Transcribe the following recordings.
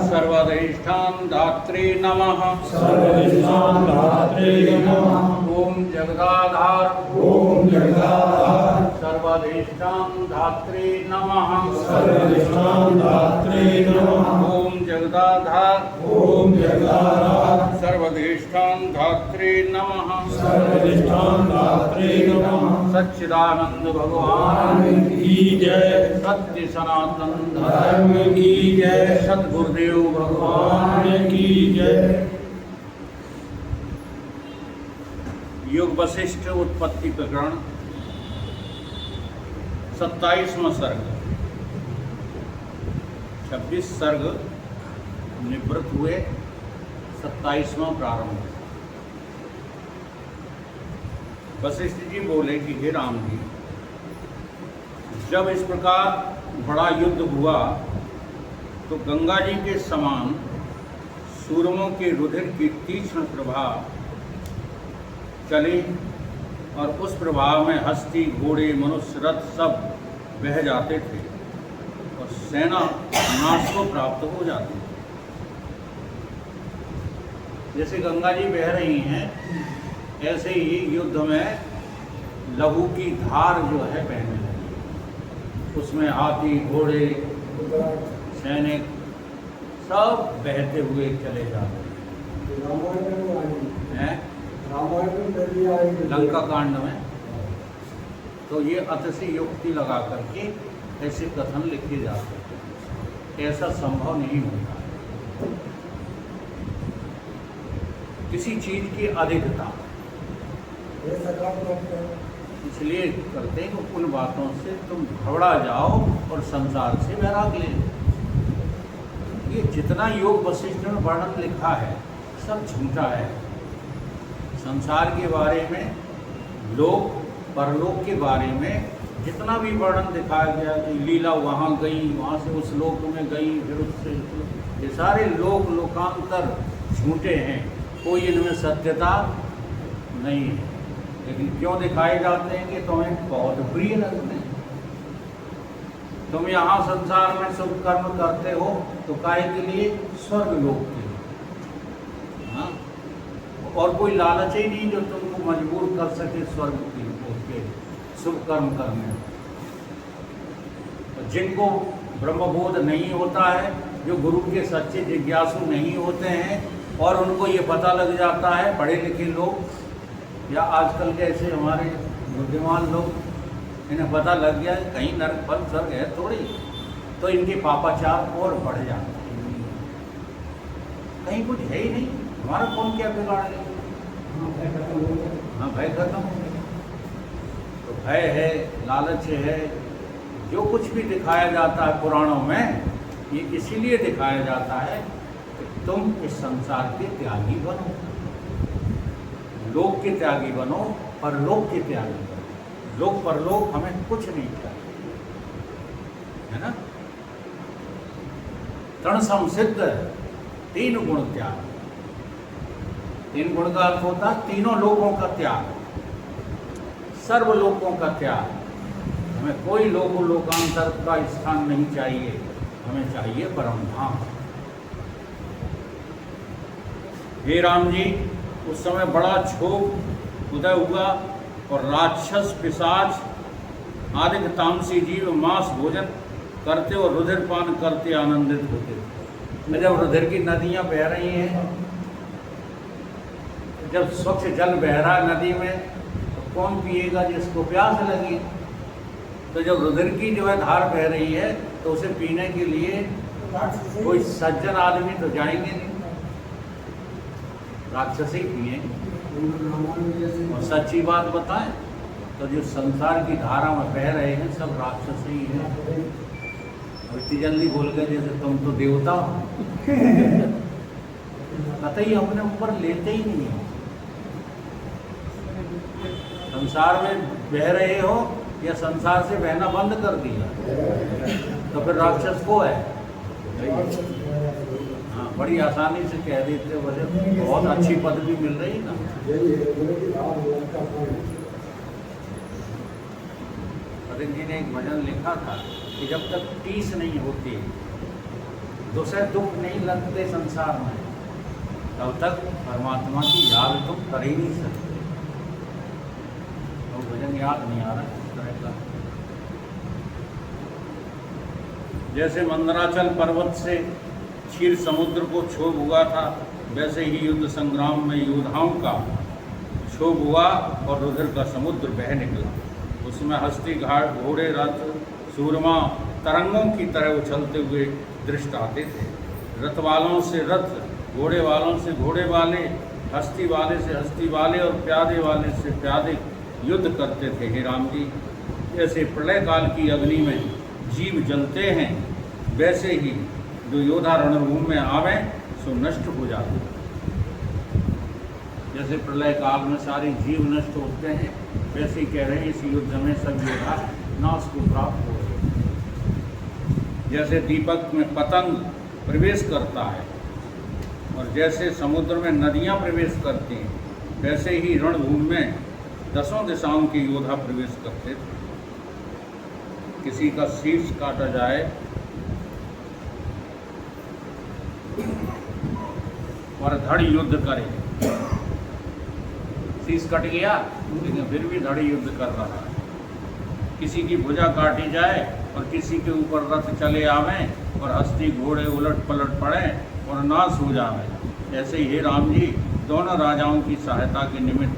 सर्वधिष्ठान धात्रे नमः। सर्वधिष्ठान धात्रे नमः। ओम जगदाधार ओम जगदाधार सर्वधिष्ठान धात्रे नमः। सर्वधिष्ठान धात्रे नमः। ओम जगदाधार ओम जगदाधार सर्वधिष्ठान धात्रे नमः। सर्वधिष्ठान धात्रे नमः। सच्चिदानंद भगवान की जय। सत्य सनातन धर्म की जय। सद्गुरुदेव भगवान की जय। योग वशिष्ठ उत्पत्ति प्रकरण 27वां सर्ग। 26 सर्ग निवृत्त हुए, 27वां प्रारंभ। वशिष्ठ जी बोले कि हे राम जी, जब इस प्रकार बड़ा युद्ध हुआ तो गंगा जी के समान सूरमों के रुधिर की तीक्ष्ण प्रवाह चली और उस प्रभाव में हस्ती, घोड़े, मनुष्य, रथ सब बह जाते थे और सेना नाश को प्राप्त हो जाती थी। जैसे गंगा जी बह रही हैं, ऐसे ही युद्ध में लहू की धार जो है बहने लगी। उसमें हाथी, घोड़े, सैनिक सब बहते हुए चले जाते हैं। लंका कांड में तो ये अतिशय युक्ति लगा करके ऐसे कथन लिखे जाते हैं। ऐसा संभव नहीं होता किसी चीज की अधिकता, इसलिए करते हैं कि उन बातों से तुम घबरा जाओ और संसार से वैराग ले। ये जितना योग वशिष्ठ में वर्णन लिखा है सब झूठा है। संसार के बारे में, लोक परलोक के बारे में जितना भी वर्णन दिखाया गया कि लीला वहाँ गई, वहाँ से उस लोक में गई, फिर उससे, ये सारे लोक लोकांतर झूठे हैं। कोई इनमें सत्यता नहीं है। लेकिन क्यों दिखाए जाते हैं कि तुम्हें बहुत प्रिय लगते हैं। तुम यहाँ संसार में शुभ कर्म करते हो तो काहे के लिए? स्वर्ग लोक के लिए। हाँ, और कोई लालच ही नहीं जो तुमको मजबूर कर सके स्वर्ग के शुभ कर्म करने। जिनको ब्रह्मबोध नहीं होता है, जो गुरु के सच्चे जिज्ञासु नहीं होते हैं, और उनको ये पता लग जाता है, पढ़े लिखे लोग या आजकल के ऐसे हमारे बुद्धिमान लोग, इन्हें पता लग गया कहीं नरक फल स्वर्ग है थोड़ी, तो इनके पापाचार और बढ़ जाते हैं। कहीं कुछ है ही नहीं, हमारा कौन क्या बिगाड़ ले। हाँ, भय खत्म हो गया। तो भय है, लालच है, जो कुछ भी दिखाया जाता है पुराणों में, ये इसीलिए दिखाया जाता है कि तुम इस संसार के त्यागी बनो, लोक के त्यागी बनो, परलोक के त्यागी बनो। लोक परलोक हमें कुछ नहीं चाहिए, है ना। तृण संसिद्ध 3 गुण त्याग। 3 गुण का अर्थ होता है तीनों लोकों का त्याग, सर्व लोकों का त्याग। हमें कोई लोकांतर का स्थान नहीं चाहिए, हमें चाहिए परम धाम। हे राम जी, उस समय बड़ा क्षोभ उदय हुआ और राक्षस, पिशाच आदि तामसी जीव मांस भोजन करते और रुधिर पान करते आनंदित होते। जब रुधिर की नदियां बह रही हैं, जब स्वच्छ जल बह रहा है नदी में, तो कौन पिएगा जिसको प्यास लगी। तो जब रुधिर की जो है धार बह रही है, तो उसे पीने के लिए कोई सज्जन आदमी तो जाएंगे नहीं, राक्षस ही पिएंगे। और सच्ची बात बताएं तो जो संसार की धारा में बह रहे हैं सब राक्षस ही हैं। और इतनी जल्दी बोल गए जैसे तुम तो देवता हो। कतई अपने ऊपर लेते ही नहीं हो। संसार में बह रहे हो या संसार से बहना बंद कर दिया, तो फिर राक्षस को है। हाँ, बड़ी आसानी से कह देते हो, वजह बहुत अच्छी पदवी मिल रही ना। जी ने एक भजन लिखा था कि जब तक टीस नहीं होती दूसरे दुख नहीं लगते संसार में, तब तक परमात्मा की याद तुम कर ही नहीं सकते। तो भजन याद नहीं आ रहा इस तरह का। जैसे मंदराचल पर्वत से क्षीर समुद्र को क्षोभ हुआ था, वैसे ही युद्ध संग्राम में योद्धाओं का क्षोभ हुआ और रुधिर का समुद्र बह निकला। उसमें हस्ती घाट घोड़े रथ सूरमा तरंगों की तरह उछलते हुए दृष्ट आते थे। रथ वालों से रथ, घोड़े वालों से घोड़े वाले, हस्ती वाले से हस्ती वाले और प्यादे वाले से प्यादे युद्ध करते थे। हे राम जी, जैसे प्रलय काल की अग्नि में जीव जलते हैं, वैसे ही जो योद्धा रणभूमि में आवे सो नष्ट हो जाते हैं। जैसे प्रलय काल में सारे जीव नष्ट होते हैं, वैसे ही कह रहे हैं इस युद्ध में सब योद्धा नाश को प्राप्त हो गए। जैसे दीपक में पतंग प्रवेश करता है और जैसे समुद्र में नदियां प्रवेश करती हैं, वैसे ही रणभूमि में 10 दिशाओं के योद्धा प्रवेश करते थे। किसी का शीर्ष काटा जाए और धड़ युद्ध करे, शीर्ष कट गया लेकिन फिर भी धड़ युद्ध कर रहा है। किसी की भुजा काटी जाए और किसी के ऊपर रथ चले आवें और हस्ती घोड़े उलट पलट पड़े और नाश हो जावे। ऐसे ही हे राम जी, दोनों राजाओं की सहायता के निमित्त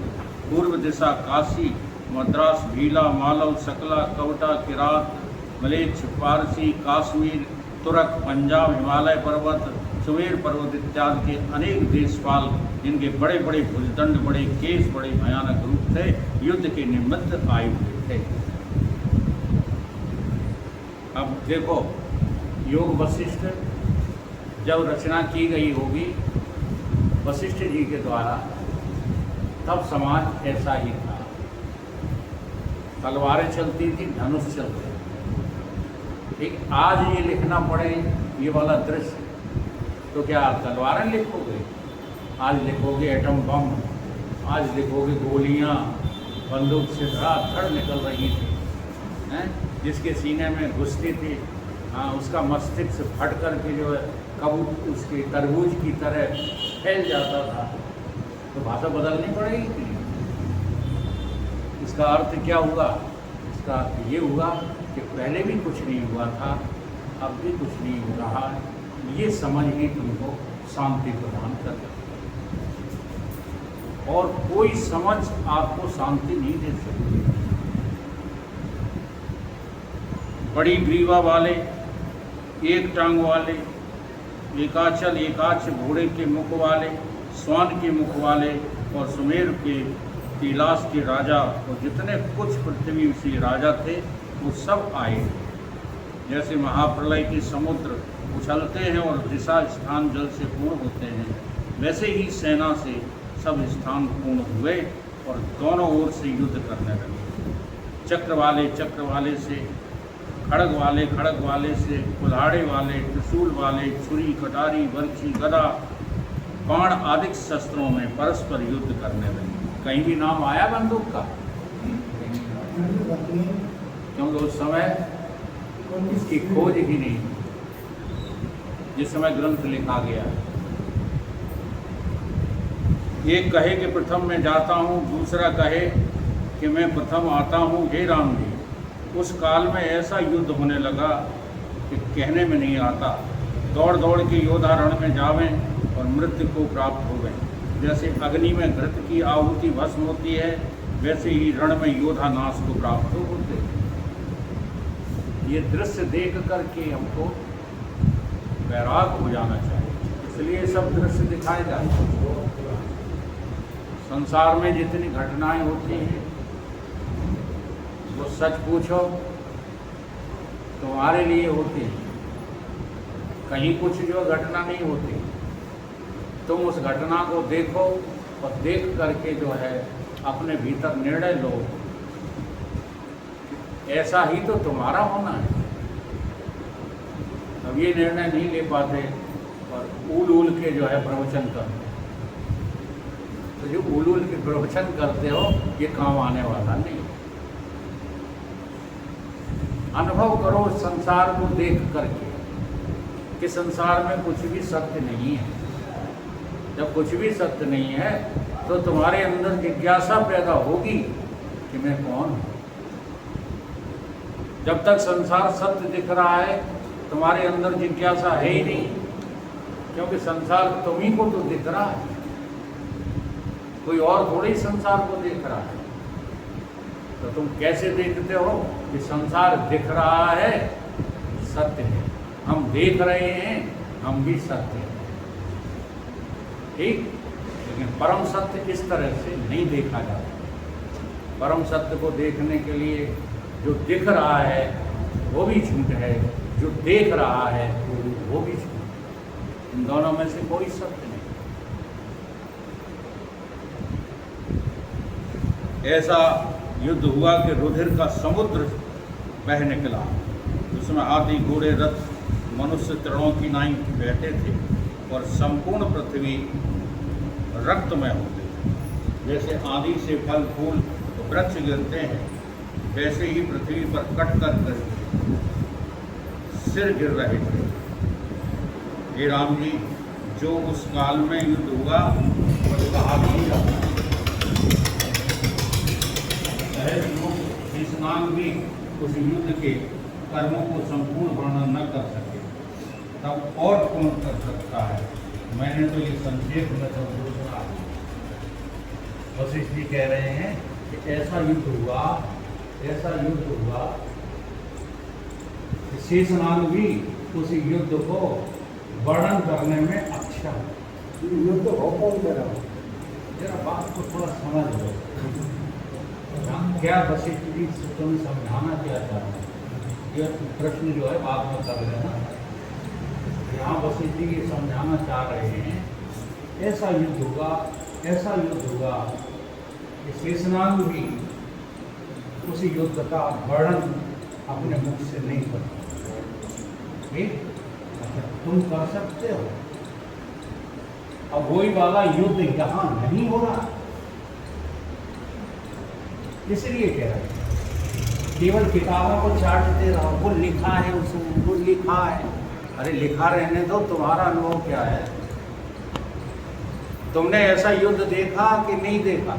पूर्व दिशा काशी, मद्रास, भीला, मालव, सकला, कवटा, किरात, मलेच्छ, पारसी, काश्मीर, तुर्क, पंजाब, हिमालय पर्वत, सुमेर पर्वत इत्यादि के अनेक देशपाल, जिनके बड़े बड़े भुजदंड, बड़े केस, बड़े भयानक रूप थे, युद्ध के निमित्त आए हुए थे। अब देखो, योग वशिष्ठ जब रचना की गई होगी वशिष्ठ जी के द्वारा, तब समाज ऐसा ही था। तलवारें चलती थी, धनुष चलते थे। ठीक आज ये लिखना पड़े ये वाला दृश्य, तो क्या तलवारें लिखोगे? आज लिखोगे एटम बम, आज लिखोगे गोलियां बंदूक से धड़ाधड़ निकल रही थी, हैं? जिसके सीने में घुसती थी, हाँ, उसका मस्तिष्क फट कर के जो है कबूतर उसके तरबूज की तरह फैल जाता था। तो भाषा बदलनी पड़ेगी कि नहीं? इसका अर्थ क्या हुआ? इसका अर्थ ये हुआ कि पहले भी कुछ नहीं हुआ था, अब भी कुछ नहीं हो रहा। ये समझ ही तुमको शांति प्रदान कर रही, और कोई समझ आपको शांति नहीं दे सकती। बड़ी ग्रीवा वाले, एक टांग वाले, एकाचल एकाक्ष घोड़े के मुख वाले, स्वान के मुख वाले और सुमेर के कैलाश के राजा और जितने कुछ पृथ्वी से राजा थे वो सब आए। जैसे महाप्रलय के समुद्र उछलते हैं और दिशा स्थान जल से पूर्ण होते हैं, वैसे ही सेना से सब स्थान पूर्ण हुए और दोनों ओर से युद्ध करने लगे। चक्र वाले से, खड़ग वाले से, कुल्हाड़े वाले, त्रिशूल वाले, छुरी, कटारी, बर्छी, गदा, बाण आदि शस्त्रों में परस्पर युद्ध करने लगे। कहीं भी नाम आया बंदूक का? क्योंकि उस समय इसकी खोज ही नहीं, जिस समय ग्रंथ लिखा गया। एक कहे कि प्रथम मैं जाता हूँ, दूसरा कहे कि मैं प्रथम आता हूँ। हे राम जी, उस काल में ऐसा युद्ध होने लगा कि कहने में नहीं आता। दौड़ दौड़ के योद्धा रण में जावें और मृत्यु को प्राप्त हो गए। जैसे अग्नि में घृत की आहुति भस्म होती है, वैसे ही रण में योद्धा नाश को प्राप्त होते हैं। ये दृश्य देख करके हमको वैराग हो जाना चाहिए, इसलिए सब दृश्य दिखाए जाते हैं। संसार में जितनी घटनाएं होती हैं वो सच पूछो तुम्हारे लिए होती है, कहीं कुछ जो घटना नहीं होती। तुम उस घटना को देखो और देख करके जो है अपने भीतर निर्णय लो, ऐसा ही तो तुम्हारा होना है। अब ये निर्णय नहीं ले पाते और उल के जो है प्रवचन करते, तो जो उल के प्रवचन करते हो ये काम आने वाला नहीं। अनुभव करो संसार को देख करके, कि संसार में कुछ भी सत्य नहीं है। जब कुछ भी सत्य नहीं है तो तुम्हारे अंदर जिज्ञासा पैदा होगी कि मैं कौन हूँ। जब तक संसार सत्य दिख रहा है तुम्हारे अंदर जिज्ञासा है ही नहीं, क्योंकि संसार तुम्ही को तो दिख रहा है, कोई और थोड़े ही संसार को देख रहा है। तो तुम कैसे देखते हो कि संसार दिख रहा है, सत्य है, हम देख रहे हैं, हम भी सत्य हैं, ठीक। लेकिन परम सत्य इस तरह से नहीं देखा जाता। परम सत्य को देखने के लिए जो दिख रहा है वो भी झूठ है, जो देख रहा है वो भी झूठ है। इन दोनों में से कोई सत्य नहीं। ऐसा युद्ध हुआ कि रुधिर का समुद्र बह निकला, उसमें हाथी घोड़े रथ मनुष्य तृणों की नाई बैठे थे और संपूर्ण पृथ्वी रक्तमय हो गई। जैसे आंधी से फल फूल वृक्ष गिरते हैं, वैसे ही पृथ्वी पर कट कर सिर गिर रहे थे। हे राम जी, जो उस काल में युद्ध हुआ वो कहा नहीं जाता। स्नान भी उस युद्ध के कर्मों को संपूर्ण वर्णन न कर सके, तब और कौन कर सकता है। मैंने तो ये संक्षेप में तो दूसरा वशिष्ठ जी कह रहे हैं कि ऐसा युद्ध हुआ, ऐसा युद्ध हुआ, शेषनाग भी उस युद्ध को वर्णन करने में अच्छा युद्ध हो कौन करा। जरा बात को थोड़ा समझ लो, क्या वशिष्ठ जी तुम्हें समझाना क्या चाह रहे हैं। यह प्रश्न जो है बाद में कर लेना। यहाँ वशिष्ठ जी ये समझाना चाह रहे हैं ऐसा युद्ध हुआ, ऐसा युद्ध हुआ कि शेषनाग भी उसी युद्ध का वर्णन अपने मुख से नहीं कर सकते। अच्छा, तुम कर सकते हो। अब वही वाला युद्ध यहाँ नहीं हो रहा, इसलिए कह रहे हैं केवल किताबों को चाटते रहो, वो लिखा है उसमें, वो लिखा है। अरे लिखा रहने दो, तुम्हारा अनुभव क्या है। तुमने ऐसा युद्ध देखा कि नहीं देखा,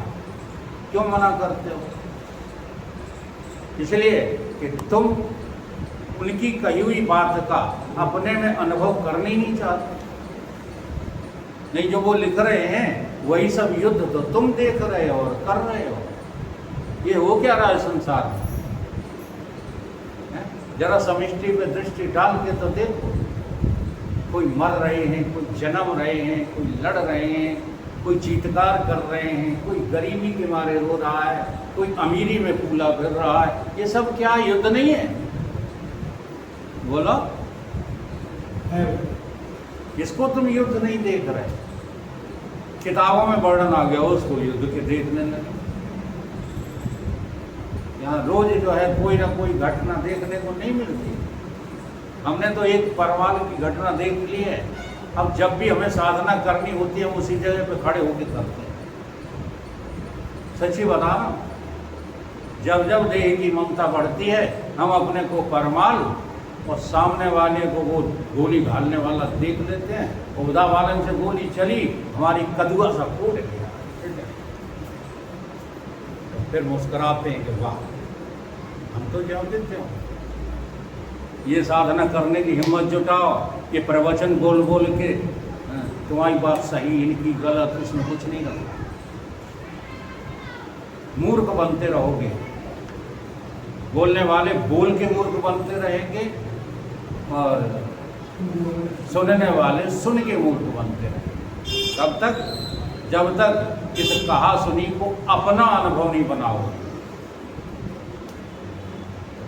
क्यों मना करते हो। इसलिए कि तुम उनकी कही हुई बात का अपने में अनुभव करना ही नहीं चाहते। नहीं, जो वो लिख रहे हैं वही सब युद्ध तो तुम देख रहे हो और कर रहे हो। ये हो क्या रहा है संसार में, जरा समष्टि पे दृष्टि डाल के तो देखो। कोई मर रहे हैं, कोई जन्म रहे हैं, कोई लड़ रहे हैं, कोई चीत्कार कर रहे हैं, कोई गरीबी के मारे रो रहा है, कोई अमीरी में फूला फिर रहा है। ये सब क्या युद्ध नहीं है? बोलो, इसको तुम युद्ध नहीं देख रहे। किताबों में वर्णन आ गया उसको युद्ध के देखने लगे। यहाँ रोज जो है कोई ना कोई घटना देखने को नहीं मिलती। हमने तो एक परवाल की घटना देख ली है। अब जब भी हमें साधना करनी होती है हम उसी जगह पे खड़े होकर करते हैं। सच्ची बता रहा हूँ, जब जब देह की ममता बढ़ती है हम अपने को परमाल और सामने वाले को वो गोली घालने वाला देख लेते हैं। उदा वालन से गोली चली, हमारी कदुआ सा फूट गया, तो फिर मुस्कुराते हैं कि वाह हम तो जाओ देते हो। ये साधना करने की हिम्मत जुटाओ, ये प्रवचन बोल बोल के तुम्हारी बात सही, इनकी गलत, इसमें कुछ नहीं रखा। मूर्ख बनते रहोगे, बोलने वाले बोल के मूर्ख बनते रहेंगे और सुनने वाले सुन के मूर्ख बनते रहेंगे। तब तक जब तक इस कहा सुनी को अपना अनुभव नहीं बनाओगे।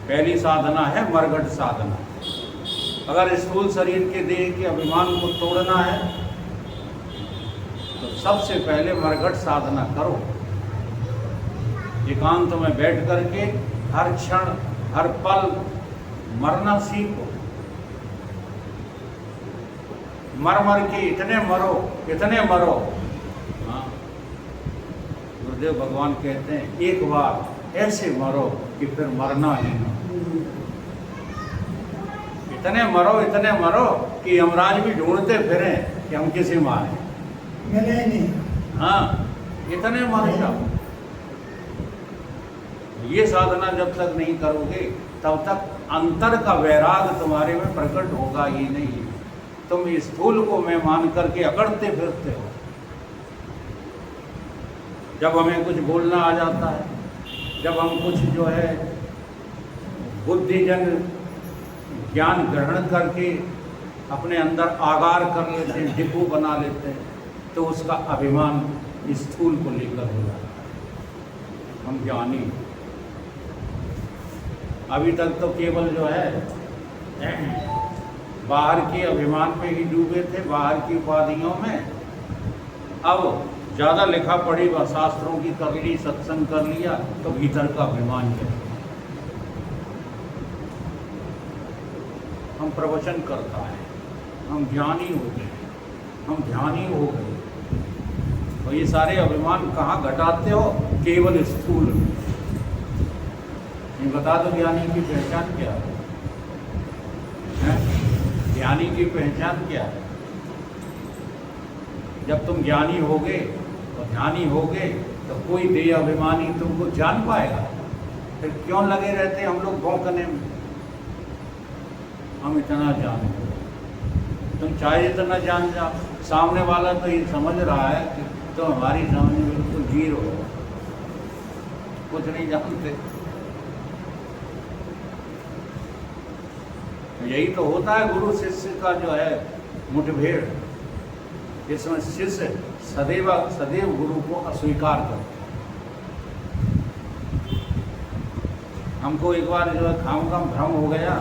पहली साधना है मरघट साधना। अगर स्थूल शरीर के देह के अभिमान को तोड़ना है तो सबसे पहले मरघट साधना करो। एकांत में बैठ करके हर क्षण हर पल मरना सीखो। मर मर के इतने मरो, इतने मरो। हाँ, गुरुदेव भगवान कहते हैं एक बार ऐसे मरो कि फिर मरना ही ना। इतने मरो कि यमराज भी ढूंढते फिरें कि हम किसे मारे। मिले नहीं। हाँ, इतने मर जाओ। ये साधना जब तक नहीं करोगे तब तक अंतर का वैराग तुम्हारे में प्रकट होगा ही नहीं। तुम स्थूल को मैं मान करके अकड़ते फिरते हो। जब हमें कुछ बोलना आ जाता है, जब हम कुछ जो है बुद्धिजन ज्ञान ग्रहण करके अपने अंदर आगार कर लेते हैं, डिपो बना लेते हैं, तो उसका अभिमान स्थूल को लेकर हो जाता है। हम ज्ञानी अभी तक तो केवल जो है बाहर के अभिमान में ही डूबे थे, बाहर की उपाधियों में। अब ज़्यादा लिखा पढ़ी व शास्त्रों की कर ली, सत्संग कर लिया, तो भीतर का अभिमान है। हम प्रवचन करता है, हम ज्ञानी हो गए, हम ध्यानी हो गए, तो ये सारे अभिमान कहाँ घटाते हो? केवल स्थूल में। ये बता दो ज्ञानी की पहचान क्या है? ज्ञानी की पहचान क्या है? जब तुम ज्ञानी होगे और ध्यानी होगे तो कोई देह अभिमानी तुमको जान पाएगा। फिर क्यों लगे रहते हम लोग भौंकने में? हम इतना जान, तुम चाहे इतना जान जाओ, सामने वाला तो ये समझ रहा है कि तो हमारी समझ में बिल्कुल जीरो हो, कुछ नहीं जानते। यही तो होता है गुरु शिष्य का जो है मुठभेड़, इसमें शिष्य सदैव गुरु को अस्वीकार करते। हमको एक बार जो है खामखा भ्रम हो गया।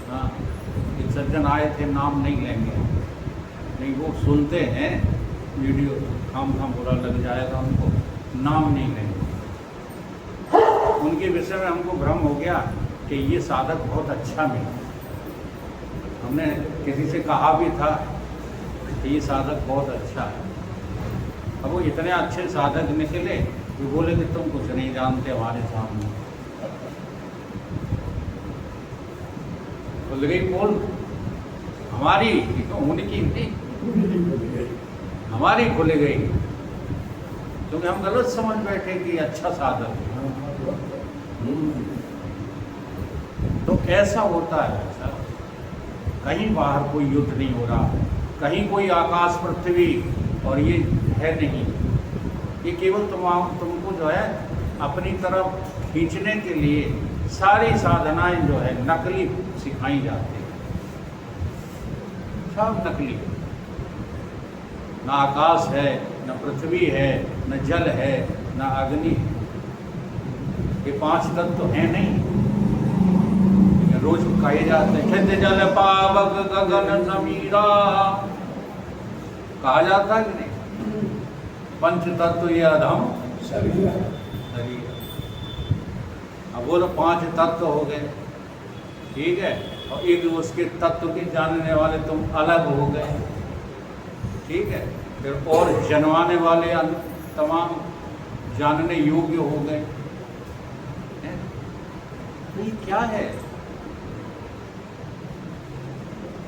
हाँ, एक सज्जन आए थे, नाम नहीं लेंगे, नहीं वो सुनते हैं वीडियो, खामखा बुरा लग जाएगा उनको, नाम नहीं लेंगे। उनके विषय में हमको भ्रम हो गया कि ये साधक बहुत अच्छा मिला। हमने किसी से कहा भी था कि ये साधक बहुत अच्छा है। अब वो इतने अच्छे साधक निकले कि बोले कि तुम कुछ नहीं जानते हमारे सामने। खुल गई पोल हमारी, तो उनकी नहीं, हमारी खुल गई, क्योंकि हम गलत समझ बैठे कि अच्छा साधक है। तो ऐसा होता है ऐसा, कहीं बाहर कोई युद्ध नहीं हो रहा, कहीं कोई आकाश पृथ्वी और ये है नहीं। ये केवल तुमको जो है अपनी तरफ खींचने के लिए सारी साधनाएं जो है नकली सिखाई जाती है, सब नकली। न आकाश है, न पृथ्वी है, न जल है, न अग्नि है। ये 5 तत्व तो हैं नहीं। रोज कहे जाते हैं क्षित जल पावक गगन समीरा, कहा जाता है कि नहीं? 5 तत्व ये अधम शरीर। अब वो तो 5 तत्व हो गए, ठीक है, और एक उसके तत्व के जानने वाले तुम अलग हो गए, ठीक है। फिर और जनवाने वाले तमाम जानने योग्य हो गए। ये क्या है?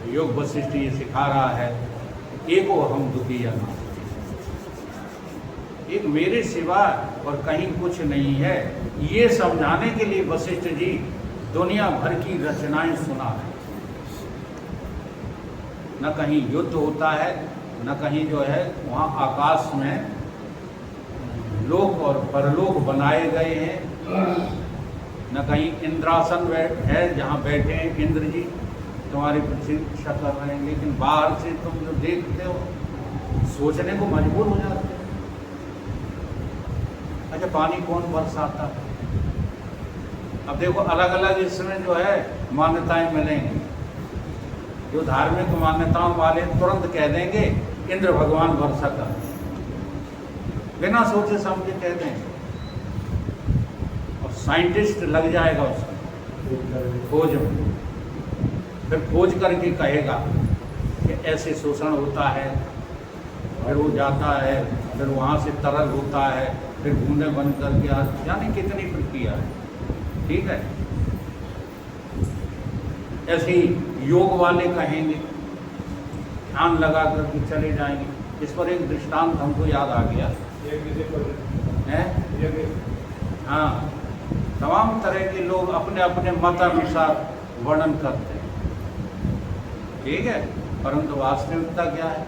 योग वशिष्ठ ये सिखा रहा है, एको हम दुखी ना, एक मेरे सिवा और कहीं कुछ नहीं है। ये समझाने के लिए वशिष्ठ जी दुनिया भर की रचनाएं सुना है। न कहीं युद्ध होता है, न कहीं जो है वहाँ आकाश में लोक और परलोक बनाए गए हैं, न कहीं इंद्रासन है जहाँ बैठे हैं इंद्र जी तुम्हारी प्रतीक्षा कर रहे हैं। लेकिन बाहर से तुम जो देखते हो सोचने को मजबूर हो जाते हो। अच्छा, पानी कौन बरसाता है? अब देखो अलग अलग इसमें जो है मान्यताएं मिलेंगी। जो धार्मिक मान्यताओं वाले तुरंत कह देंगे इंद्र भगवान वर्षा कर, बिना सोचे समझे कह देंगे, और साइंटिस्ट लग जाएगा उसमें खोज में, फिर खोज करके कहेगा कि ऐसे शोषण होता है, फिर वो जाता है, फिर वहाँ से तरल होता है, फिर बूंदे बन करके जाने कितनी प्रक्रिया है, ठीक है। ऐसे ही योग वाले कहेंगे, ध्यान लगा करके चले जाएंगे। इस पर एक दृष्टांत हमको याद आ गया है। हाँ, तमाम तरह के लोग अपने अपने मत अनुसार वर्णन करते हैं, ठीक है, परंतु वास्तविकता क्या है?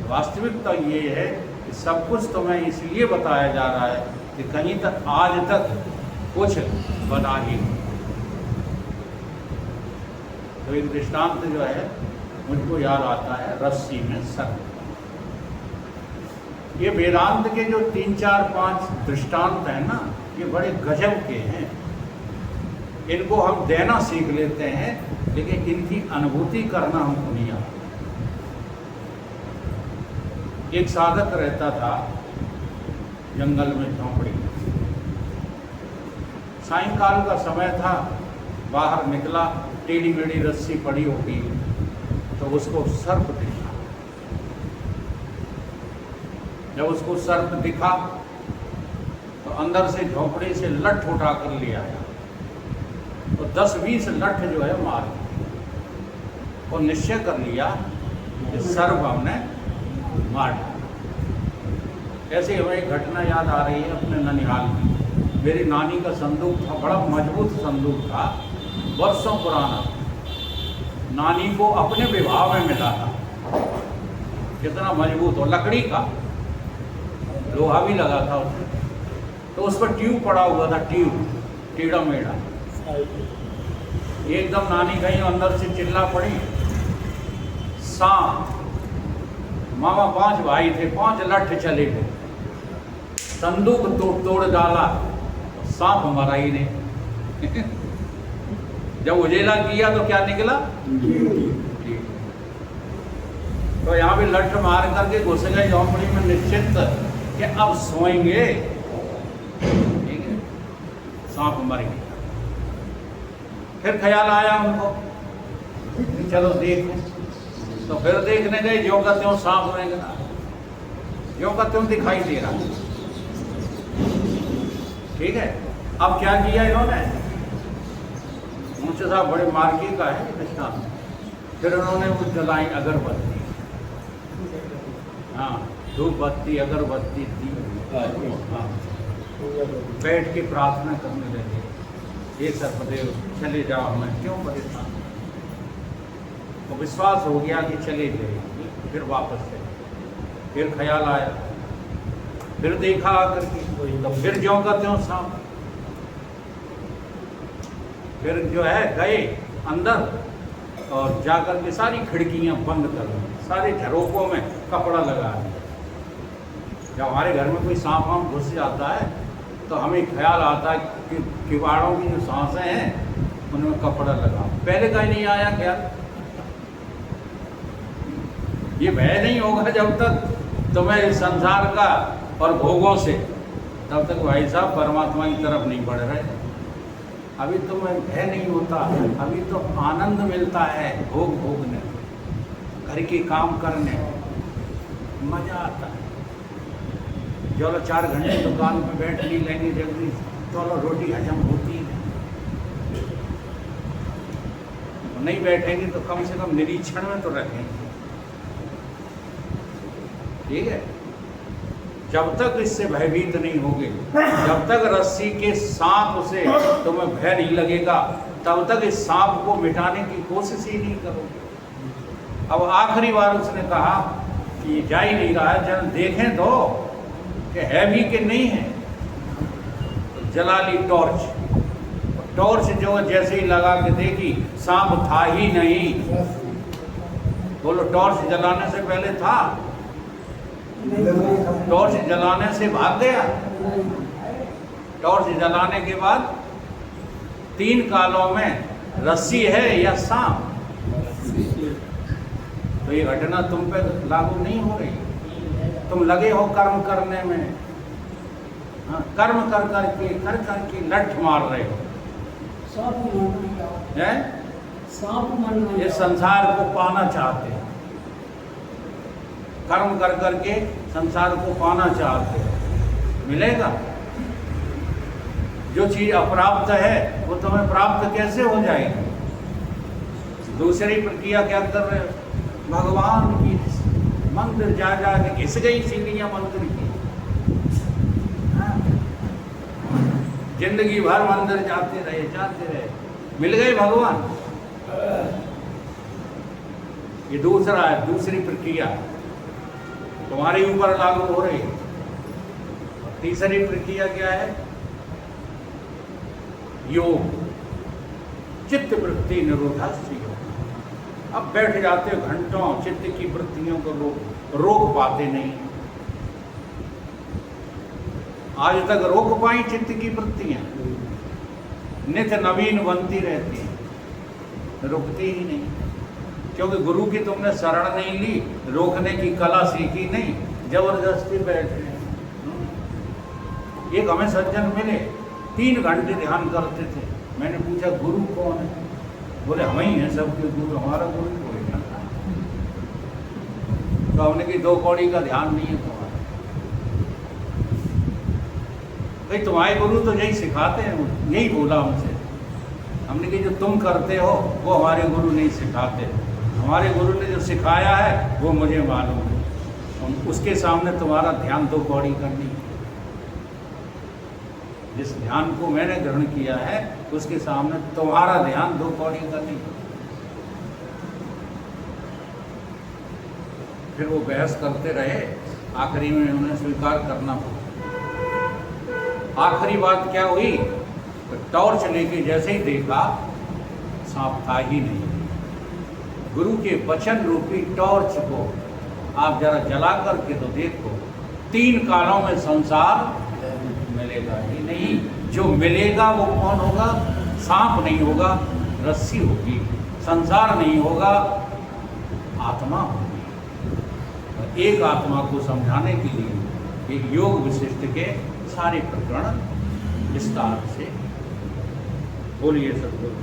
वास्तविकता ये है कि सब कुछ तुम्हें इसलिए बताया जा रहा है कि कहीं तक आज तक कुछ बना ही नहीं। तो एक दृष्टांत जो है मुझको याद आता है, रस्सी में सर्प। ये वेदांत के जो 3, 4, 5 दृष्टांत हैं ना, ये बड़े गजब के हैं। इनको हम देना सीख लेते हैं, लेकिन इनकी अनुभूति करना हमको नहीं आता। एक साधक रहता था जंगल में, झोंपड़ी में। सायंकाल का समय था, बाहर निकला, टेढ़ी मेढ़ी रस्सी पड़ी होगी, तो उसको सर्प दिखा। जब उसको सर्प दिखा तो अंदर से झोंपड़ी से लठ उठा कर ले आया, तो 10-20 लठ जो है मार दिया। और निश्चय कर लिया कि सर्प हमने मार दिया। ऐसे हमें एक घटना याद आ रही है अपने ननिहाल की। मेरी नानी का संदूक था, बड़ा मजबूत संदूक था, वर्षों पुराना। नानी को अपने विवाह में मिला था। कितना मजबूत, और लकड़ी का, लोहा भी लगा था उसमें। तो उस पर ट्यूब पड़ा हुआ था, ट्यूब टेढ़ा मेढ़ा। एकदम नानी गई, अंदर से चिल्ला पड़ी, सांप। मामा 5 भाई थे, 5 लठ चले गए, संदूक तोड़ डाला, सांप मरा ही नहीं। जब उजेला किया तो क्या निकला? तो यहाँ भी लठ मार करके घुस गए झोंपड़ी में, निश्चित कि अब सोएंगे, ठीक है, सांप मर गया। फिर ख्याल आया उनको, चलो देखो। तो फिर देखने गए, ज्यों का त्यों सांप रहेगा, ज्यों का त्यों दिखाई दे रहा, ठीक है। अब क्या किया इन्होंने? मुझसे साहब बड़े मार्गी का है दृष्टांत। फिर उन्होंने वो जलाई अगरबत्ती, हाँ, धूप बत्ती, अगरबत्ती दी, हाँ, बैठ के प्रार्थना करने लगे, ये सर्पदेव चले जाओ, हमें क्यों परेशान। तो विश्वास हो गया कि चले जाएंगे, फिर वापस चले। फिर ख्याल आया, फिर देखा आकर के, तो फिर ज्यों का त्यों सांप। फिर जो है गए अंदर और जाकर के सारी खिड़कियां बंद कर दी, सारे झरोकों में कपड़ा लगा दिया। जब हमारे घर में कोई सांप वाम घुस जाता है तो हमें ख्याल आता है कि किवाड़ों की जो सांसें हैं उनमें कपड़ा लगा। पहले कहीं नहीं आया ख्याल। ये भय नहीं होगा जब तक तुम्हें इस संसार का और भोगों से, तब तक भाई साहब परमात्मा की तरफ नहीं बढ़ रहे। अभी तुम्हें भय नहीं होता, अभी तो आनंद मिलता है भोग भोगने, घर के काम करने, मजा आता है। चलो 4 घंटे दुकान पे बैठ नहीं लेंगे, जल्दी चलो रोटी हजम होती है। नहीं बैठेंगे तो कम से कम निरीक्षण में तो रखेंगे, ठीक है। जब तक इससे भयभीत नहीं होगे, जब तक रस्सी के सांप से तुम्हें भय नहीं लगेगा, तब तक इस सांप को मिटाने की कोशिश ही नहीं करोगे। अब आखिरी बार उसने कहा कि जा ही नहीं रहा है, चल देखें तो कि है भी कि नहीं है। तो जला ली टॉर्च, टॉर्च जो जैसे ही लगा के देखी, सांप था ही नहीं। बोलो, टॉर्च जलाने से पहले था? टॉर्च जलाने से भाग गया। टॉर्च जलाने के बाद 3 कालों में रस्सी है या सांप? तो ये घटना तुम पे लागू नहीं हो रही। तुम लगे हो कर्म करने में, हाँ, कर्म कर करके लठ मार रहे हो। ये संसार को पाना चाहते हैं, कर्म कर करके संसार को पाना चाहते हैं। मिलेगा? जो चीज अप्राप्त है वो तुम्हें प्राप्त कैसे हो जाएगी? दूसरी प्रक्रिया क्या कर रहे हो? भगवान की मंदिर जा के घिस गई सीढ़ियां मंदिर की। हाँ? जिंदगी भर मंदिर जाते रहे, मिल गए भगवान। ये दूसरा है, दूसरी प्रक्रिया तुम्हारे ऊपर लागू हो रही है। तीसरी प्रक्रिया क्या है? योग, चित्त वृत्ति निरोधस्य योग। अब बैठ जाते हो घंटों, चित्त की वृत्तियों को रोक पाते नहीं। आज तक रोक पाई चित्त की वृत्तियां? नित्य नवीन बनती रहती हैं, रुकती ही नहीं। क्योंकि गुरु की तुमने शरण नहीं ली, रोकने की कला सीखी नहीं, जबरदस्ती बैठ रहे। एक हमें सज्जन मिले, 3 घंटे ध्यान करते थे। मैंने पूछा गुरु कौन है? बोले हम ही हैं सबके गुरु, हमारा गुरु कोई नहीं। तो हमने की 2 कौड़ी का ध्यान नहीं है तुम्हारा। भाई तुम्हारे गुरु तो यही सिखाते हैं, यही बोला हमसे। हमने कहा जो तुम करते हो वो हमारे गुरु नहीं सिखाते, हमारे गुरु ने जो सिखाया है वो मुझे मालूम है। उसके सामने तुम्हारा ध्यान 2 कौड़ी करनी है। जिस ध्यान को मैंने ग्रहण किया है उसके सामने तुम्हारा ध्यान 2 कौड़ी करनी है। फिर वो बहस करते रहे, आखिरी में उन्हें स्वीकार करना पड़ा। आखिरी बात क्या हुई? तो टॉर्च लेके जैसे ही देखा, सांप था ही नहीं। गुरु के वचन रूपी टॉर्च को आप जरा जला करके तो देखो, 3 कालों में संसार मिलेगा ही नहीं। जो मिलेगा वो कौन होगा? सांप नहीं होगा, रस्सी होगी। संसार नहीं होगा, आत्मा होगी। एक आत्मा को समझाने के लिए एक योग विशिष्ट के सारे प्रकरण विस्तार से बोलिए। सतगुरु